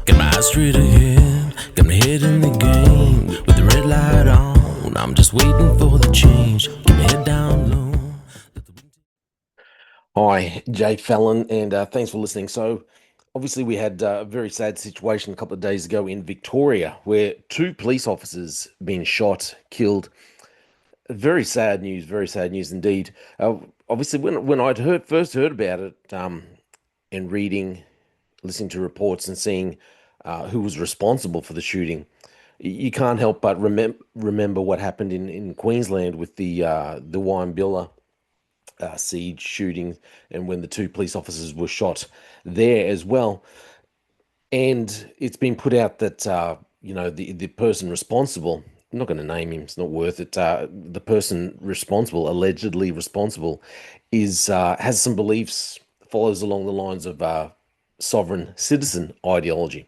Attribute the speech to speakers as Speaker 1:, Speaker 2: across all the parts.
Speaker 1: Got my eyes straight ahead, got my head in the game. With the red light on, I'm just waiting for the change. Keep my head down low.
Speaker 2: Hi, j-fallon, and thanks for listening. So, obviously, we had a very sad situation a couple of days ago in Victoria where two police officers been shot, killed. Very sad news indeed. Obviously, when I'd first heard about it, and reading, listening to reports, and seeing who was responsible for the shooting, you can't help but remember what happened in Queensland with the Wymbilla siege shooting, and when the two police officers were shot there as well. And it's been put out that the person responsible. I'm not going to name him; it's not worth it. The person responsible, allegedly responsible, is has some beliefs, follows along the lines of sovereign citizen ideology.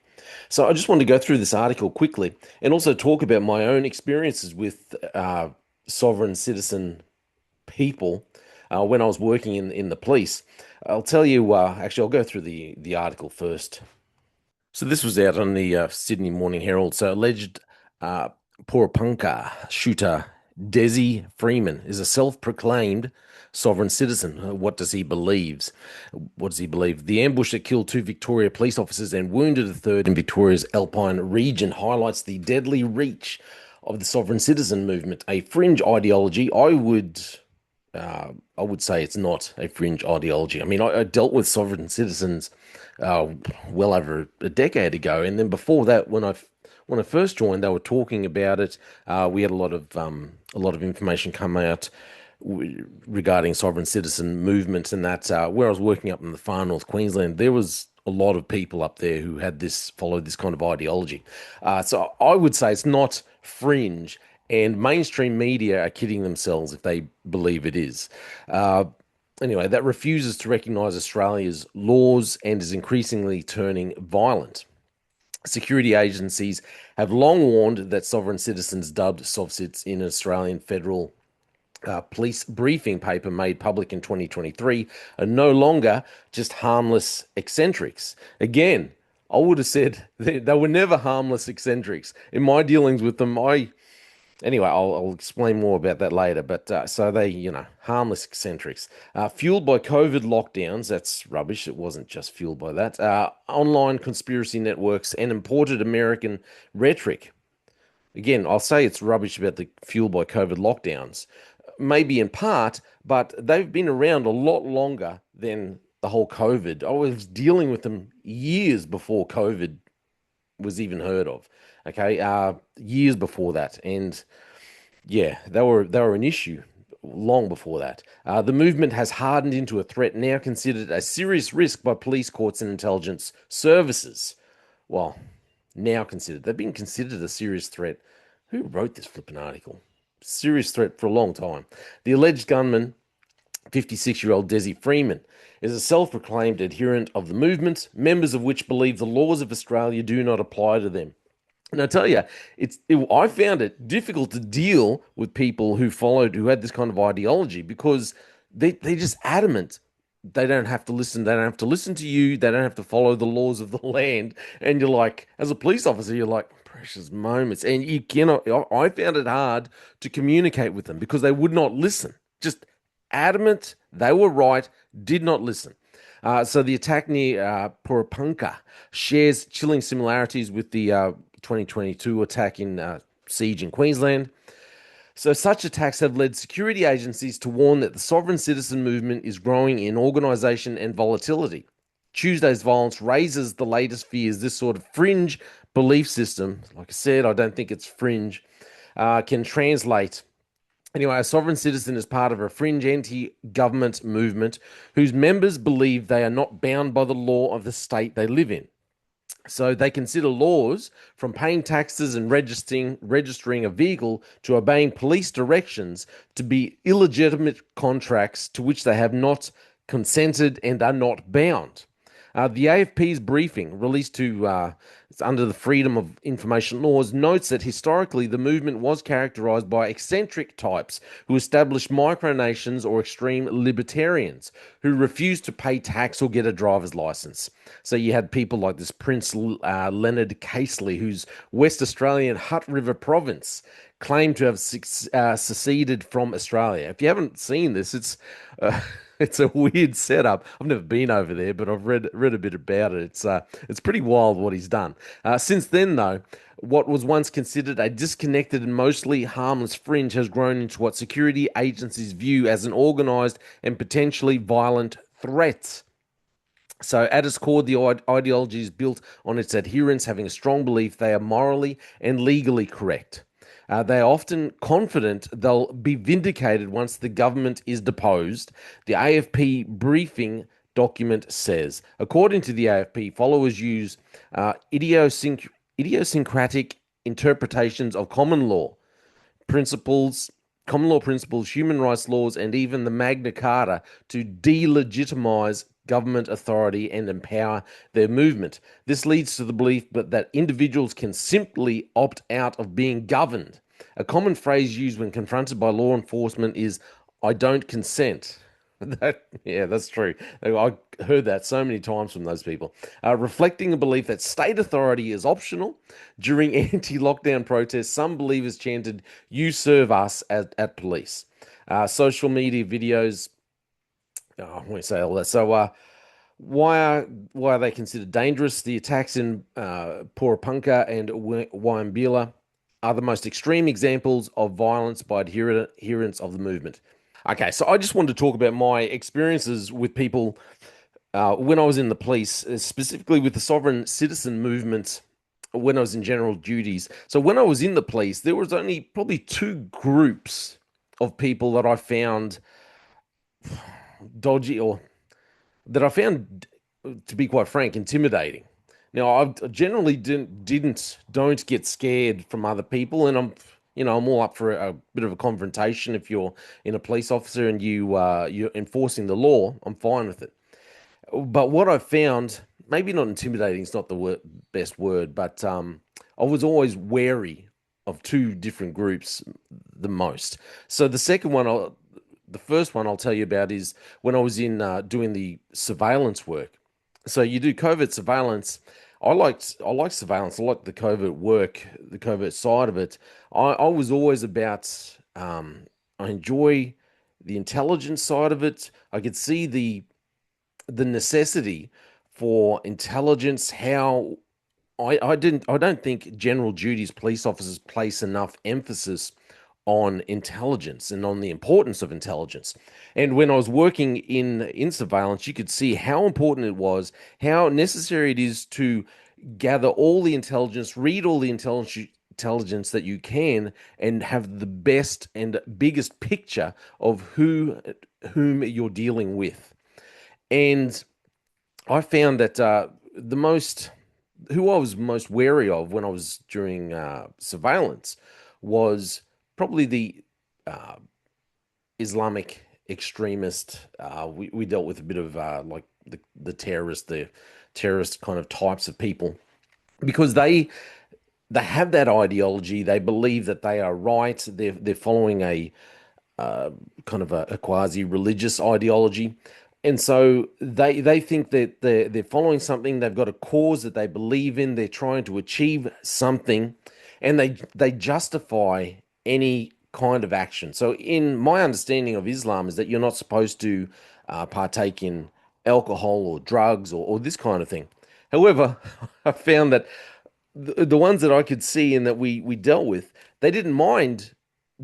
Speaker 2: So I just wanted to go through this article quickly and also talk about my own experiences with sovereign citizen people when I was working in the police. I'll tell you, actually, I'll go through the article first. So this was out on the Sydney Morning Herald. So alleged uh, Porapunka shooter Desi Freeman is a self-proclaimed sovereign citizen. What does he believes? What does he believe? The ambush that killed two Victoria police officers and wounded a third in Victoria's Alpine region highlights the deadly reach of the sovereign citizen movement, a fringe ideology. I would say it's not a fringe ideology. I mean, I dealt with sovereign citizens uh, well over a decade ago, and then before that, when I first joined, they were talking about it. We had a lot of information come out regarding sovereign citizen movements, and that where I was working up in the far north Queensland, there was a lot of people up there who had followed this kind of ideology. So I would say it's not fringe, and mainstream media are kidding themselves if they believe it is. Uh, anyway, that refuses to recognise Australia's laws and is increasingly turning violent. Security agencies have long warned that sovereign citizens, dubbed SovCits in an Australian federal police briefing paper made public in 2023, are no longer just harmless eccentrics. Again, I would have said they were never harmless eccentrics. In my dealings with them, anyway, I'll explain more about that later. But so they, harmless eccentrics. Fueled by COVID lockdowns, that's rubbish. It wasn't just fueled by that. Online conspiracy networks and imported American rhetoric. Again, I'll say it's rubbish about the fueled by COVID lockdowns. Maybe in part, but they've been around a lot longer than the whole COVID. I was dealing with them years before COVID was even heard of. Okay, years before that, and yeah, they were an issue long before that. The movement has hardened into a threat now considered a serious risk by police, courts, and intelligence services. Well, now considered. They've been considered a serious threat. Who wrote this flipping article? Serious threat for a long time. The alleged gunman, 56-year-old Desi Freeman, is a self-proclaimed adherent of the movement, members of which believe the laws of Australia do not apply to them. And I tell you, I found it difficult to deal with people who had this kind of ideology because they're just adamant. They don't have to listen. They don't have to listen to you. They don't have to follow the laws of the land. And you're like, as a police officer, you're like, precious moments. And you cannot, I found it hard to communicate with them because they would not listen. Just adamant. They were right, did not listen. So the attack near Porapunka shares chilling similarities with the 2022 attack in siege in Queensland. So such attacks have led security agencies to warn that the sovereign citizen movement is growing in organisation and volatility. Tuesday's violence raises the latest fears this sort of fringe belief system, like I said, I don't think it's fringe, can translate. Anyway, a sovereign citizen is part of a fringe anti-government movement whose members believe they are not bound by the law of the state they live in. So they consider laws, from paying taxes and registering a vehicle to obeying police directions, to be illegitimate contracts to which they have not consented and are not bound. The AFP's briefing, released to it's under the Freedom of Information laws, notes that historically the movement was characterized by eccentric types who established micronations or extreme libertarians who refused to pay tax or get a driver's license. So you had people like this Prince Leonard Casely, whose West Australian Hutt River province claimed to have seceded from Australia. If you haven't seen this, uh, it's a weird setup. I've never been over there, but I've read a bit about it. It's pretty wild what he's done. Since then, though, what was once considered a disconnected and mostly harmless fringe has grown into what security agencies view as an organized and potentially violent threat. So, at its core, the ideology is built on its adherents having a strong belief they are morally and legally correct. They are often confident they'll be vindicated once the government is deposed. The AFP briefing document says, according to the AFP, followers use idiosyncratic interpretations of principles, common law principles, human rights laws, and even the Magna Carta to delegitimize government authority and empower their movement. This leads to the belief that individuals can simply opt out of being governed. A common phrase used when confronted by law enforcement is, I don't consent. Yeah, that's true. I heard that so many times from those people, reflecting a belief that state authority is optional. During anti-lockdown protests, some believers chanted, "You serve us," at police. Social media videos. Oh, I won't say all that. So, why are they considered dangerous? The attacks in Porapunka and Wyambila are the most extreme examples of violence by adherents of the movement. Okay, so I just wanted to talk about my experiences with people when I was in the police, specifically with the sovereign citizen movement when I was in general duties. So when I was in the police, there was only probably two groups of people that I found dodgy or that I found, to be quite frank, intimidating. Now, I generally don't get scared from other people, and I'm all up for a bit of a confrontation. If you're in a police officer and you're enforcing the law, I'm fine with it. But what I found, maybe not intimidating, is not the best word, but I was always wary of two different groups the most. So the first one I'll tell you about is when I was in doing the surveillance work. So you do covert surveillance. I like surveillance. I like the covert work, the covert side of it. I was always about. I enjoy the intelligence side of it. I could see the necessity for intelligence. How I don't think general duties police officers place enough emphasis on intelligence and on the importance of intelligence. And when I was working in surveillance, you could see how important it was, how necessary it is to gather all the intelligence, read all the intelligence that you can, and have the best and biggest picture of whom you're dealing with. And I found that the most who I was most wary of when I was during surveillance was probably the uh, Islamic extremist. We dealt with a bit of like the terrorist kind of types of people because they have that ideology. They believe that they are right. They're following a kind of a quasi religious ideology. And so they think that they're following something. They've got a cause that they believe in. They're trying to achieve something, and they justify any kind of action. So, in my understanding of Islam, is that you're not supposed to partake in alcohol or drugs or this kind of thing. However, I found that the ones that I could see and that we dealt with, they didn't mind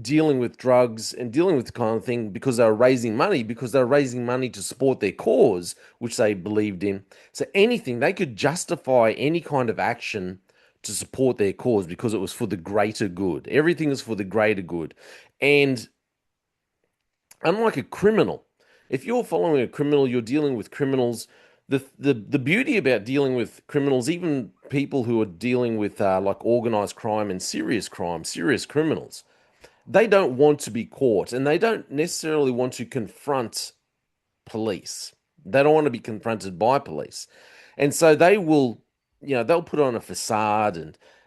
Speaker 2: dealing with drugs and dealing with the kind of thing because they were raising money to support their cause, which they believed in. So anything, they could justify any kind of action to support their cause because it was for the greater good. Everything is for the greater good. And unlike a criminal, if you're following a criminal, you're dealing with criminals. The beauty about dealing with criminals, even people who are dealing with like organized crime and serious crime, serious criminals, they don't want to be caught and they don't necessarily want to confront police. They don't want to be confronted by police. And so they will, they'll put on a facade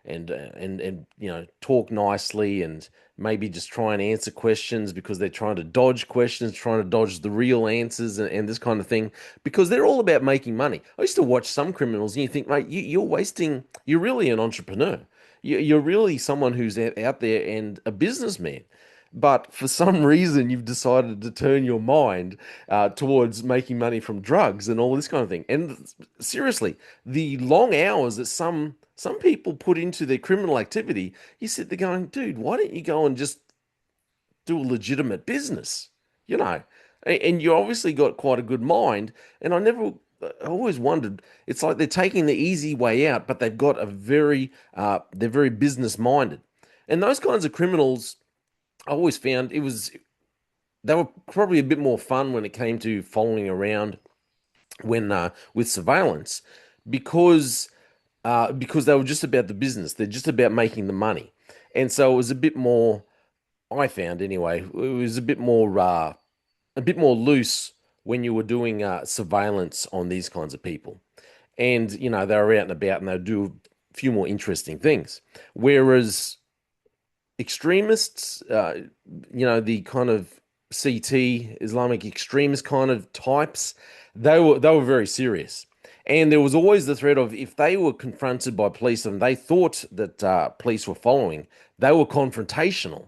Speaker 2: and talk nicely and maybe just try and answer questions because they're trying to dodge questions, trying to dodge the real answers and this kind of thing because they're all about making money. I used to watch some criminals and you think, mate, you're really an entrepreneur. You're really someone who's out there and a businessman. But for some reason, you've decided to turn your mind towards making money from drugs and all this kind of thing. And seriously, the long hours that some people put into their criminal activity, you sit there going, dude, why don't you go and just do a legitimate business? You know, and you obviously got quite a good mind. And I always wondered, it's like they're taking the easy way out, but they've got they're very business minded. And those kinds of criminals, I always found they were probably a bit more fun when it came to following around when with surveillance because because they were just about the business. They're just about making the money. And so it was a bit more, I found anyway, it was a bit more loose when you were doing surveillance on these kinds of people. And, they were out and about and they'd do a few more interesting things. Whereas extremists, the kind of CT Islamic extremist kind of types, they were very serious. And there was always the threat of if they were confronted by police and they thought that police were following, they were confrontational.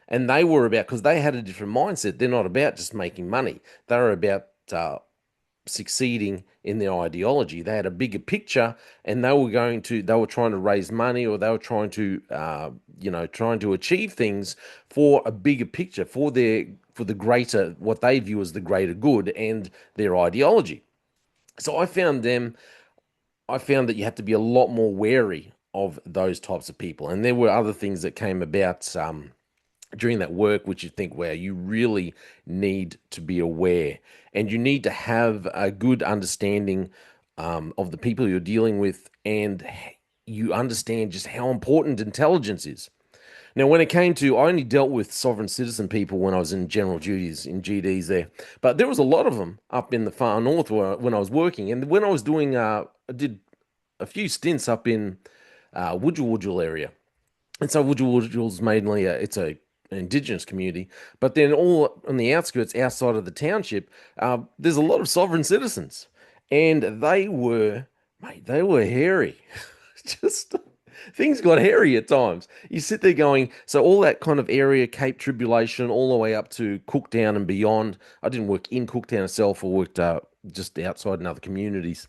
Speaker 2: And they were about, because they had a different mindset. They're not about just making money. They're about succeeding in their ideology. They had a bigger picture, and they were trying to raise money, or they were trying to achieve things for a bigger picture, for the greater, what they view as the greater good and their ideology. So I found that you had to be a lot more wary of those types of people. And there were other things that came about during that work, which you think, wow, you really need to be aware and you need to have a good understanding of the people you're dealing with, and you understand just how important intelligence is. Now, when it came to, I only dealt with sovereign citizen people when I was in general duties in GDs there, but there was a lot of them up in the far north when I was working, and when I was doing, I did a few stints up in Wudjil area. And so Wujul's mainly it's an indigenous community, but then all on the outskirts, outside of the township, there's a lot of sovereign citizens, and they were hairy. Just things got hairy at times. You sit there going, so all that kind of area, Cape Tribulation, all the way up to Cooktown and beyond. I didn't work in Cooktown itself, or worked just outside in other communities.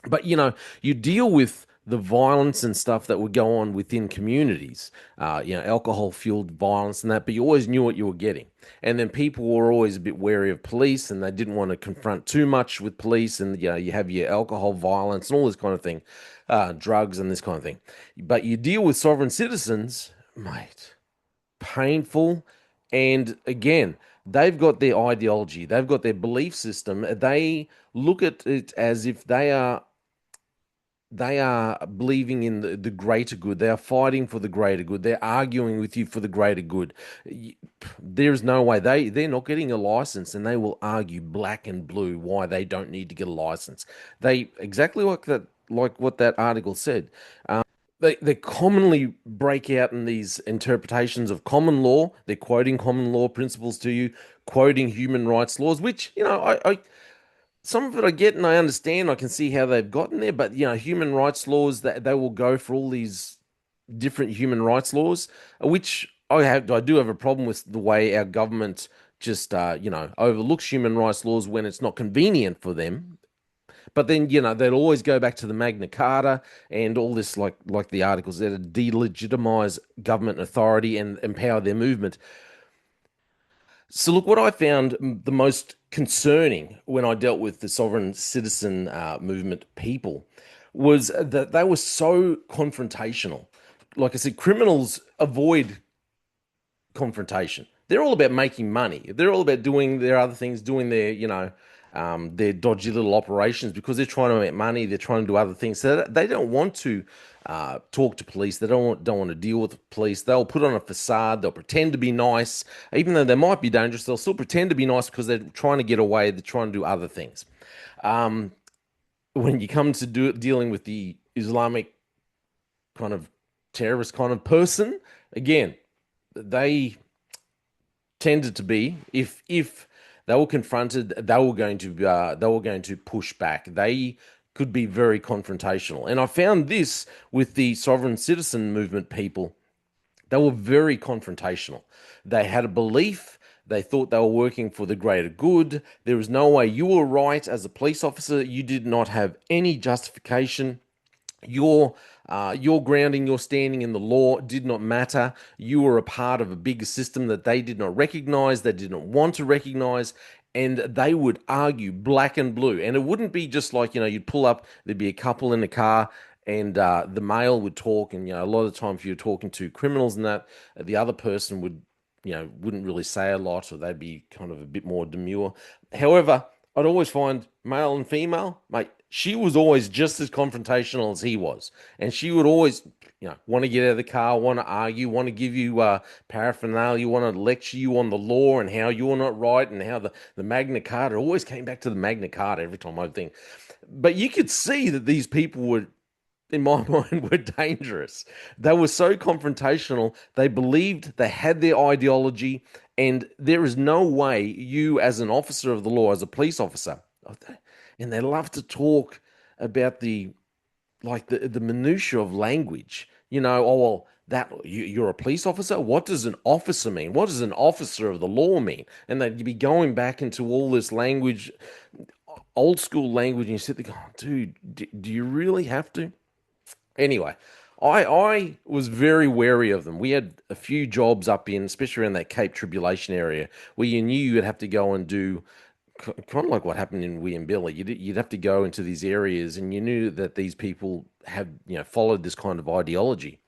Speaker 2: But you deal with the violence and stuff that would go on within communities, alcohol fueled violence and that, but you always knew what you were getting. And then people were always a bit wary of police and they didn't want to confront too much with police. And, you have your alcohol violence and all this kind of thing, drugs and this kind of thing. But you deal with sovereign citizens, mate, painful. And again, they've got their ideology, they've got their belief system. They look at it as if they are believing in the greater good. They are fighting for the greater good. They're arguing with you for the greater good. There's no way they're not getting a license, and they will argue black and blue why they don't need to get a license. They exactly like what that article said. They commonly break out in these interpretations of common law. They're quoting common law principles to you, quoting human rights laws, which I some of it I get and I understand. I can see how they've gotten there, but human rights laws, that they will go for all these different human rights laws, which I do have a problem with the way our government just overlooks human rights laws when it's not convenient for them. But then they'll always go back to the Magna Carta and all this, like the articles there, to delegitimize government authority and empower their movement. So, look, what I found the most concerning when I dealt with the sovereign citizen movement people was that they were so confrontational. Like I said, criminals avoid confrontation. They're all about making money. They're all about doing their other things, doing their dodgy little operations because they're trying to make money. They're trying to do other things. So they don't want to talk to police. They don't want to deal with the police. They'll put on a facade. They'll pretend to be nice, even though they might be dangerous. They'll still pretend to be nice because they're trying to get away. They're trying to do other things. when you come to dealing with the Islamic kind of terrorist kind of person, again, they tended to be, if they were confronted, they were going to push back. They could be very confrontational, and I found this with the sovereign citizen movement people. They were very confrontational. They had a belief. They thought they were working for the greater good. There was no way you were right as a police officer. You did not have any justification. Your grounding, your standing in the law did not matter. You were a part of a bigger system that they did not recognize, they did not want to recognize, and they would argue black and blue. And it wouldn't be just like, you'd pull up, there'd be a couple in the car, and the male would talk, and a lot of the time, if you're talking to criminals and that, the other person wouldn't really say a lot, or they'd be kind of a bit more demure. However, I'd always find male and female, mate, she was always just as confrontational as he was. And she would always, want to get out of the car, want to argue, want to give you paraphernalia, want to lecture you on the law and how you're not right, and how the Magna Carta always came back to the Magna Carta every time I think. But you could see that these people were, in my mind, were dangerous. They were so confrontational. They believed they had their ideology, and there is no way you, as an officer of the law, as a police officer, and they love to talk about the minutiae of language. Oh well, you're a police officer. What does an officer mean? What does an officer of the law mean? And they'd be going back into all this language, old school language, and you sit there going, dude, do you really have to? Anyway, I was very wary of them. We had a few jobs up in, especially around that Cape Tribulation area, where you knew you'd have to go and do kind of like what happened in William. You'd have to go into these areas, and you knew that these people have followed this kind of ideology.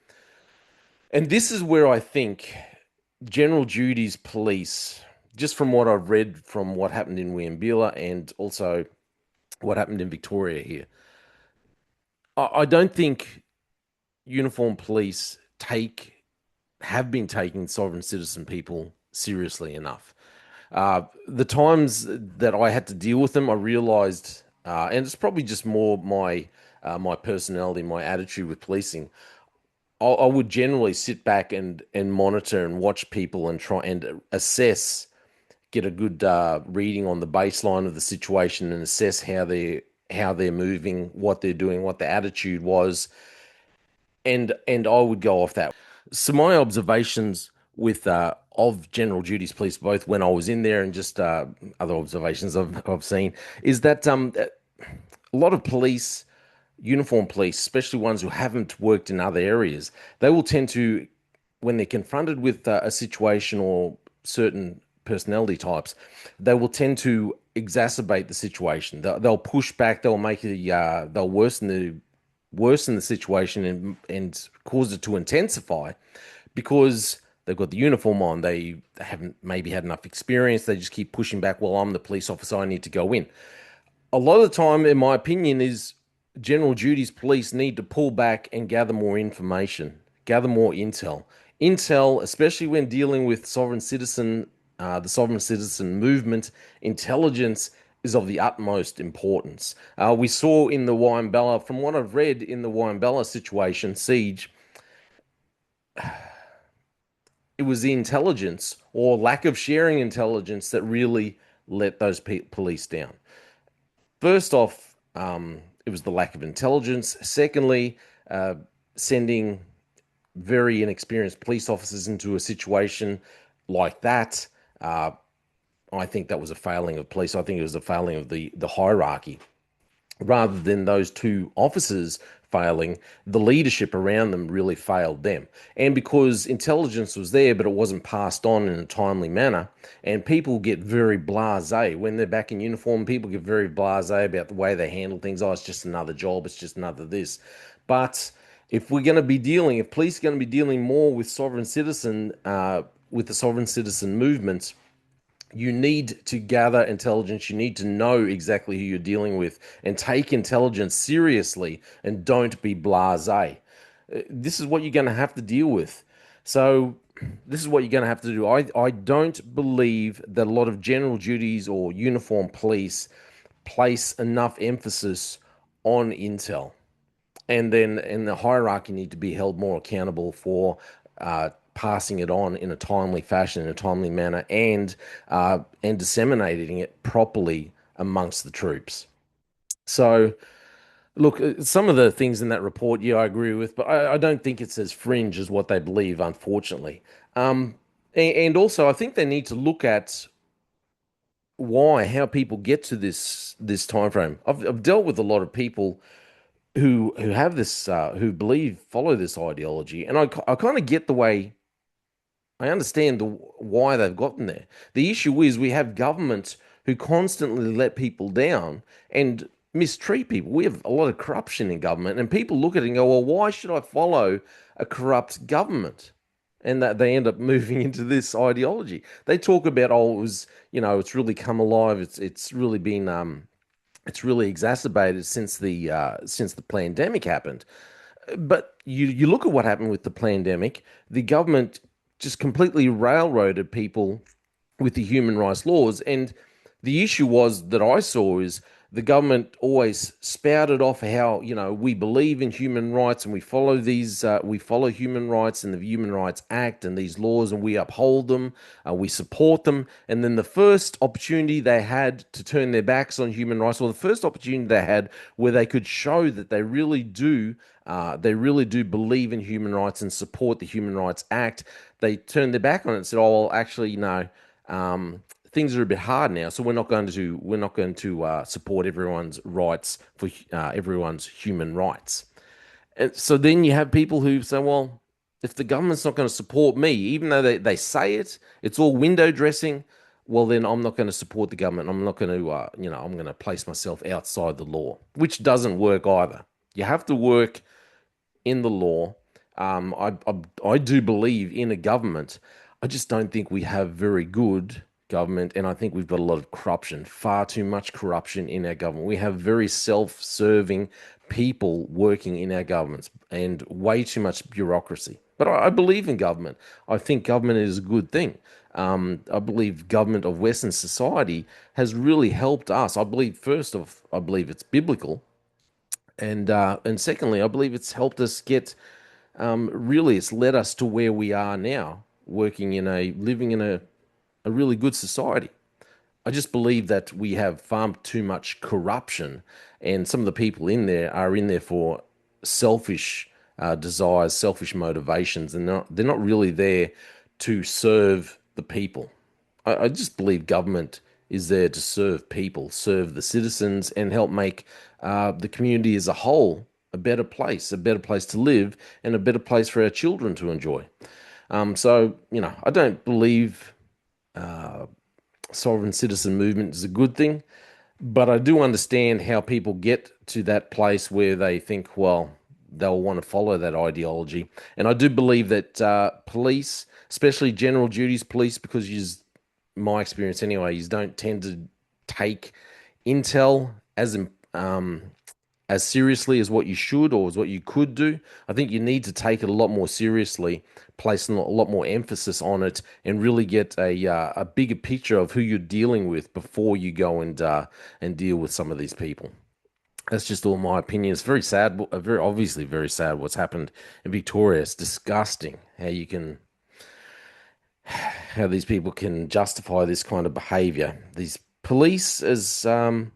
Speaker 2: And this is where I think general duties police, just from what I've read from what happened in William and also what happened in Victoria here, I don't think uniformed police have been taking sovereign citizen people seriously enough. The times that I had to deal with them, I realized, and it's probably just more my personality, my attitude with policing. I would generally sit back and monitor and watch people and try and assess, get a good reading on the baseline of the situation, and assess how they're moving, what they're doing, what the attitude was, and I would go off that. So my observations with of general duties police, both when I was in there and just other observations I've seen, is that a lot of police, uniform police, especially ones who haven't worked in other areas, they will tend to, when they're confronted with a situation or certain personality types, they will tend to exacerbate the situation. They'll push back. They'll worsen the situation and cause it to intensify because they've got the uniform on. They haven't maybe had enough experience. They just keep pushing back. Well, I'm the police officer. I need to go in. A lot of the time, in my opinion, is general duties police need to pull back and gather more information, gather more intel. Intel, especially when dealing with the sovereign citizen movement, intelligence is of the utmost importance. We saw in the Wyambella, from what I've read in the Wyambella situation, siege, it was the intelligence or lack of sharing intelligence that really let those police down. First off, it was the lack of intelligence. Secondly, sending very inexperienced police officers into a situation like that. I think that was a failing of police. I think it was a failing of the hierarchy. Rather than those two officers failing, the leadership around them really failed them. And because intelligence was there, but it wasn't passed on in a timely manner, and people get very blasé when they're back in uniform. People get very blasé about the way they handle things. Oh, it's just another job. It's just another this. But if police are going to be dealing more with with the sovereign citizen movement, you need to gather intelligence. You need to know exactly who you're dealing with and take intelligence seriously and don't be blasé. This is what you're going to have to deal with. So, this is what you're going to have to do. I don't believe that a lot of general duties or uniform police place enough emphasis on intel, and then and the hierarchy need to be held more accountable for passing it on in a timely fashion, in a timely manner, and disseminating it properly amongst the troops. So, look, some of the things in that report, yeah, I agree with, but I don't think it's as fringe as what they believe, unfortunately. Um, and also, I think they need to look at how people get to this time frame. I've dealt with a lot of people who have this who believe follow this ideology, and I kind of get the way I understand why they've gotten there. The issue is we have governments who constantly let people down and mistreat people. We have a lot of corruption in government, and people look at it and go, "Well, why should I follow a corrupt government?" And that they end up moving into this ideology. They talk about, oh, it was, it's really come alive. It's really exacerbated since the pandemic happened. But you look at what happened with the pandemic, the government just completely railroaded people with the human rights laws. And the issue was that I saw is the government always spouted off how, we believe in human rights and we follow human rights and the Human Rights Act and these laws and we uphold them, we support them. And then the first opportunity they had to turn their backs on human rights, or the first opportunity they had where they could show that they really do believe in human rights and support the Human Rights Act, they turned their back on it and said, "Oh, well, actually, no, things are a bit hard now, so we're not going to support everyone's rights for everyone's human rights." And so then you have people who say, "Well, if the government's not going to support me, even though they say it's all window dressing, well, then I'm not going to support the government. I'm not going to, I'm going to place myself outside the law," which doesn't work either. You have to work in the law. I do believe in a government. I just don't think we have very good government, and I think we've got a lot of corruption, far too much corruption in our government. We have very self-serving people working in our governments, and way too much bureaucracy. But I believe in government. I think government is a good thing. I believe government of Western society has really helped us. I believe it's biblical, and secondly, I believe it's helped us get really, it's led us to where we are now, living in a really good society. I just believe that we have far too much corruption, and some of the people in there are in there for selfish desires, selfish motivations, and they're not really there to serve the people. I just believe government is there to serve people, serve the citizens, and help make the community as a whole a better place to live, and a better place for our children to enjoy. So, I don't believe sovereign citizen movement is a good thing, but I do understand how people get to that place where they think, well, they'll want to follow that ideology. And I do believe that police, especially general duties police, because my experience anyway, you don't tend to take intel as seriously as what you should or as what you could do. I think you need to take it a lot more seriously, place a lot more emphasis on it, and really get a bigger picture of who you're dealing with before you go and deal with some of these people. That's just all my opinion. It's very sad, very obviously very sad what's happened in Victoria. It's disgusting how these people can justify this kind of behavior. These police, as I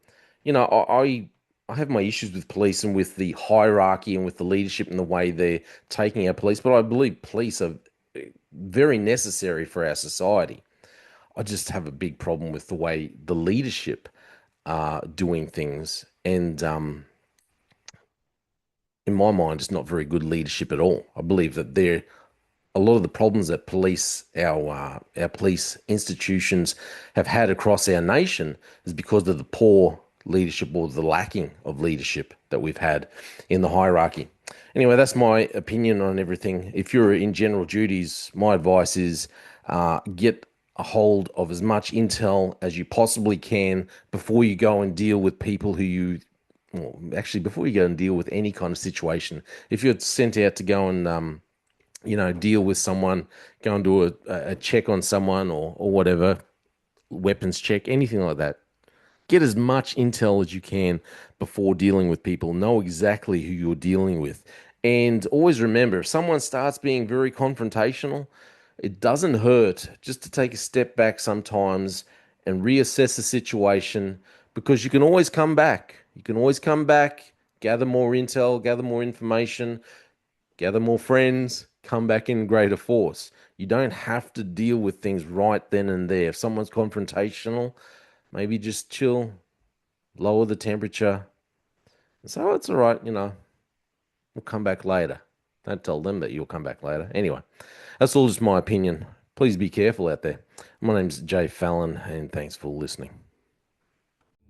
Speaker 2: have my issues with police and with the hierarchy and with the leadership and the way they're taking our police, but I believe police are very necessary for our society. I just have a big problem with the way the leadership are doing things, and in my mind, it's not very good leadership at all. I believe that a lot of the problems that our police institutions have had across our nation is because of the poor leadership or the lacking of leadership that we've had in the hierarchy. Anyway, that's my opinion on everything. If you're in general duties, my advice is get a hold of as much intel as you possibly can before you go and deal with people well, actually, before you go and deal with any kind of situation. If you're sent out to go and deal with someone, go and do a check on someone or whatever, weapons check, anything like that. Get as much intel as you can before dealing with people. Know exactly who you're dealing with. And always remember, if someone starts being very confrontational, it doesn't hurt just to take a step back sometimes and reassess the situation, because you can always come back. You can always come back, gather more intel, gather more information, gather more friends, come back in greater force. You don't have to deal with things right then and there. If someone's confrontational, maybe just chill, lower the temperature, and say, oh, it's all right, we'll come back later. Don't tell them that you'll come back later. Anyway, that's all just my opinion. Please be careful out there. My name's j-fallon, and thanks for listening.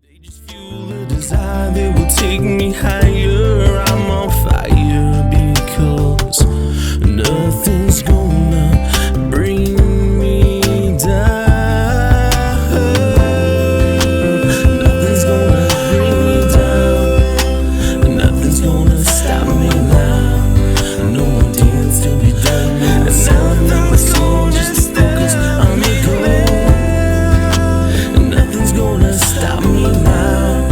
Speaker 1: They just fuel a desire that will take me higher. I'm on fire because nothing's gonna bring me down. Nothing's gonna bring me down. Nothing's gonna stop me now. No more deals to be done. No nothing's gonna just focus on the goal. Nothing's gonna stop me now.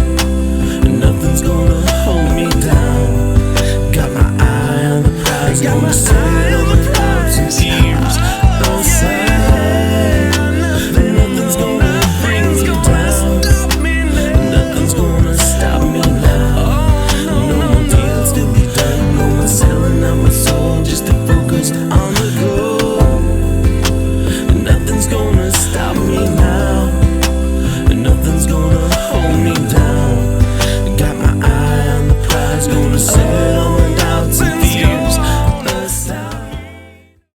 Speaker 1: Nothing's gonna hold me down. Got my eye on the prize. Gonna say